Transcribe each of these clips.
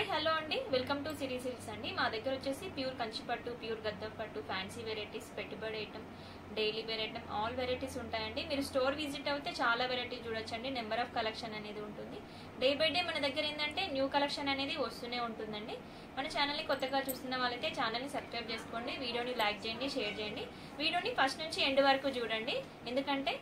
Hi hello అండి, welcome to City Silks అండి. మా దగ్గర వచ్చేసి ప్యూర్ కంచిపట్టు, ప్యూర్ గద్ద పట్టు, ఫ్యాన్సీ వెరైటీస్, పెట్టుబడి item, daily wear item, all varieties ఉంటాయండి. మీరు స్టోర్ విజిట్ అయితే చాలా వెరైటీస్ చూడొచ్చండి. నెంబర్ ఆఫ్ కలెక్షన్ అనేది ఉంటుంది. డే బై డే మన దగ్గర ఏంటంటే న్యూ కలెక్షన్ అనేది వస్తూనే ఉంటుందండి. మన ఛానల్ని కొత్తగా చూస్తున్న వాళ్ళైతే ఛానల్ని సబ్స్క్రైబ్ చేసుకోండి, వీడియోని లైక్ చేయండి, షేర్ చేయండి. వీడియోని ఫస్ట్ నుంచి ఎండ్ వరకు చూడండి, ఎందుకంటే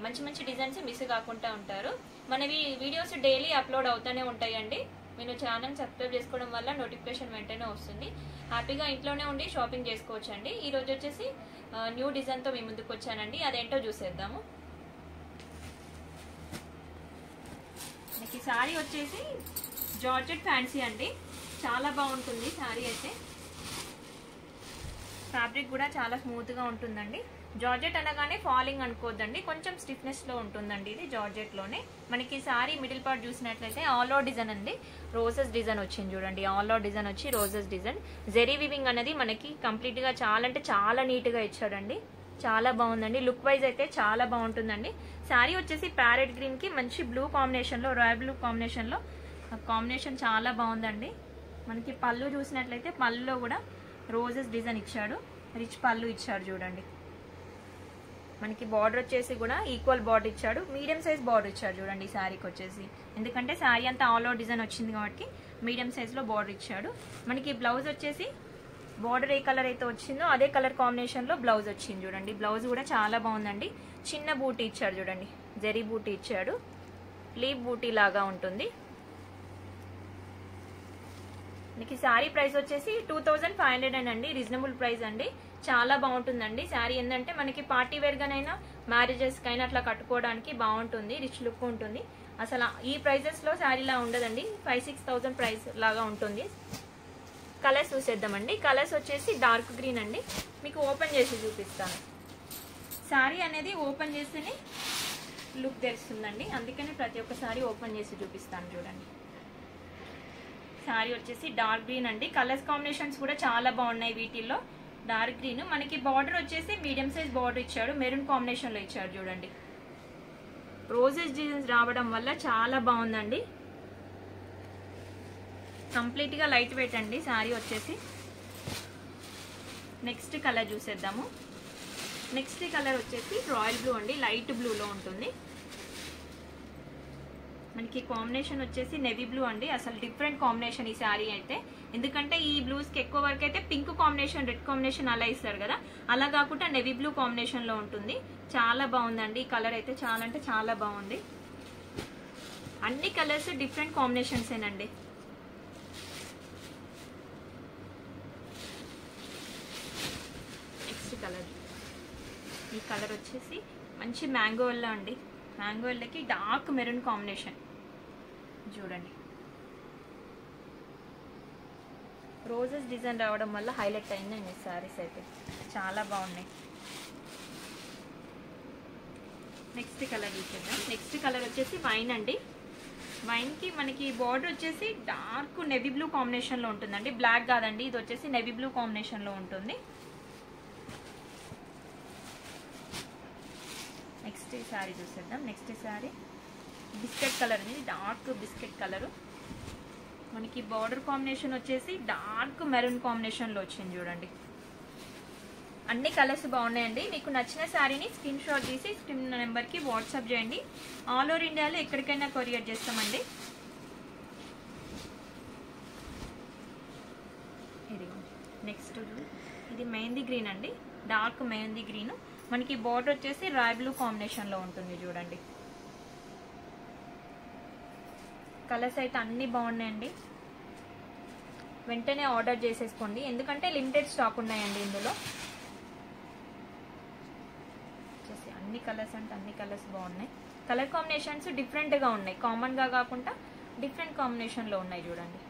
మంచి మంచి డిజైన్స్ మిస్ కాకుండా ఉంటారు. మనవి వీడియోస్ డైలీ అప్లోడ్ అవుతూనే ఉంటాయండి. మీరు ఛానల్ సబ్స్క్రైబ్ చేసుకోవడం వల్ల నోటిఫికేషన్ వెంటనే వస్తుంది. హ్యాపీగా ఇంట్లోనే ఉండి షాపింగ్ చేసుకోవచ్చు అండి. ఈ రోజు వచ్చేసి న్యూ డిజైన్తో మీ ముందుకు వచ్చానండి. అదేంటో చూసేద్దాము. మీకు ఈ శారీ వచ్చేసి జార్జెట్ ఫ్యాన్సీ అండి. చాలా బాగుంటుంది శారీ అయితే. ఫ్యాబ్రిక్ కూడా చాలా స్మూత్గా ఉంటుందండి. జార్జెట్ అనగానే ఫాలింగ్ అనుకోవద్దండి, కొంచెం స్టిఫ్నెస్లో ఉంటుందండి. ఇది జార్జెట్లోనే మనకి శారీ మిడిల్ పార్ట్ చూసినట్లయితే ఆల్ ఓవర్ డిజైన్ అండి. రోజెస్ డిజైన్ వచ్చింది చూడండి. ఆల్ ఓవర్ డిజైన్ వచ్చి రోజెస్ డిజైన్. జెరీ వివింగ్ అనేది మనకి కంప్లీట్గా చాలా అంటే చాలా నీట్గా ఇచ్చాడండి. చాలా బాగుందండి. లుక్ వైజ్ అయితే చాలా బాగుంటుందండి. శారీ వచ్చేసి ప్యారెట్ గ్రీన్కి మంచి బ్లూ కాంబినేషన్లో, రాయల్ బ్లూ కాంబినేషన్లో కాంబినేషన్ చాలా బాగుందండి. మనకి పళ్ళు చూసినట్లయితే పళ్ళులో కూడా రోజెస్ డిజైన్ ఇచ్చాడు. రిచ్ పళ్ళు ఇచ్చాడు చూడండి. మనకి బార్డర్ వచ్చేసి కూడా ఈక్వల్ బార్డర్ ఇచ్చాడు. మీడియం సైజ్ బార్డర్ ఇచ్చాడు చూడండి ఈ శారీకి వచ్చేసి. ఎందుకంటే శారీ అంతా ఆల్ ఓవర్ డిజైన్ వచ్చింది కాబట్టి మీడియం సైజ్లో బార్డర్ ఇచ్చాడు. మనకి బ్లౌజ్ వచ్చేసి బార్డర్ ఏ కలర్ అయితే వచ్చిందో అదే కలర్ కాంబినేషన్లో బ్లౌజ్ వచ్చింది చూడండి. బ్లౌజ్ కూడా చాలా బాగుందండి. చిన్న బూటీ ఇచ్చాడు చూడండి, జరీ బూటీ ఇచ్చాడు. లీవ్ బూటీ లాగా ఉంటుంది. మనకి శారీ ప్రైస్ వచ్చేసి 2500 అండి. రీజనబుల్ ప్రైస్ అండి. చాలా బాగుంటుందండి శారీ. ఏంటంటే మనకి పార్టీ వేర్ గానైనా మ్యారేజెస్ కైనా అట్లా కట్టుకోవడానికి బాగుంటుంది. రిచ్ లుక్ ఉంటుంది. అసలు ఈ ప్రైజెస్ లో శారీలా ఉండదండి. 5-6,000 ప్రైస్ లాగా ఉంటుంది. కలర్స్ చూసేద్దామండి. కలర్స్ వచ్చేసి డార్క్ గ్రీన్ అండి. మీకు ఓపెన్ చేసి చూపిస్తాను. శారీ అనేది ఓపెన్ చేస్తేనే లుక్ తెలుస్తుందండి. అందుకని ప్రతి ఒక్క శారీ ఓపెన్ చేసి చూపిస్తాను చూడండి. శారీ వచ్చేసి డార్క్ గ్రీన్ అండి. కలర్స్ కాంబినేషన్స్ కూడా చాలా బాగున్నాయి వీటిల్లో. డార్క్ గ్రీన్ మనకి బార్డర్ వచ్చేసి మీడియం సైజ్ బార్డర్ ఇచ్చాడు. మెరూన్ కాంబినేషన్ లో ఇచ్చాడు చూడండి. రోజెస్ డిజైన్స్ రావడం వల్ల చాలా బాగుందండి. కంప్లీట్ గా లైట్ వెయిట్ అండి శారీ వచ్చేసి. నెక్స్ట్ కలర్ చూసేద్దాము. నెక్స్ట్ కలర్ వచ్చేసి రాయల్ బ్లూ అండి. లైట్ బ్లూలో ఉంటుంది. మనకి కాంబినేషన్ వచ్చేసి నెవీ బ్లూ అండి. అసలు డిఫరెంట్ కాంబినేషన్ ఈ శారీ అయితే. ఎందుకంటే ఈ బ్లూస్కి ఎక్కువ వరకు అయితే పింక్ కాంబినేషన్, రెడ్ కాంబినేషన్ అలా ఇస్తారు కదా, అలా కాకుండా నెవీ బ్లూ కాంబినేషన్లో ఉంటుంది. చాలా బాగుందండి. ఈ కలర్ అయితే చాలా అంటే చాలా బాగుంది. అన్ని కలర్స్ డిఫరెంట్ కాంబినేషన్స్ ఏనండి. నెక్స్ట్ కలర్, ఈ కలర్ వచ్చేసి మంచి మ్యాంగో ఎల్లో అండి. మ్యాంగో ఎల్లోకి డార్క్ మెరూన్ కాంబినేషన్ చూడండి. రోజెస్ డిజైన్ రావడం వల్ల హైలైట్ అయిందండి శారీస్ అయితే. చాలా బాగున్నాయి. నెక్స్ట్ కలర్ చూసేద్దాం. నెక్స్ట్ కలర్ వచ్చేసి వైన్ అండి. వైన్కి మనకి బార్డర్ వచ్చేసి డార్క్ నెవీ బ్లూ కాంబినేషన్లో ఉంటుందండి. బ్లాక్ కాదండి, ఇది వచ్చేసి నెవీ బ్లూ కాంబినేషన్లో ఉంటుంది. నెక్స్ట్ శారీ చూసేద్దాం. నెక్స్ట్ శారీ బిస్కెట్ కలర్ అండి. Dark biscuit colour. మనకి బార్డర్ కాంబినేషన్ వచ్చేసి డార్క్ మెరూన్ కాంబినేషన్లో వచ్చింది చూడండి. అన్ని కలర్స్ బాగున్నాయండి. మీకు నచ్చిన శారీని స్క్రీన్ షాట్ తీసి స్క్రీన్ నెంబర్కి వాట్సాప్ చేయండి. ఆల్ ఓవర్ ఇండియాలో ఎక్కడికైనా కొరియర్ చేస్తామండి. ఇది నెక్స్ట్ ఇది మెహందీ గ్రీన్ అండి. Dark mehndi green. మనకి బార్డర్ వచ్చేసి రాయల్ బ్లూ కాంబినేషన్లో ఉంటుంది చూడండి. కలర్స్ అయితే అన్నీ బాగున్నాయండి. వెంటనే ఆర్డర్ చేసేసుకోండి, ఎందుకంటే లిమిటెడ్ స్టాక్ ఉన్నాయండి ఇందులో. వచ్చేసి అన్ని కలర్స్ అంటే అన్ని కలర్స్ బాగున్నాయి. కలర్ కాంబినేషన్స్ డిఫరెంట్గా ఉన్నాయి. కామన్గా కాకుండా డిఫరెంట్ కాంబినేషన్లో ఉన్నాయి చూడండి.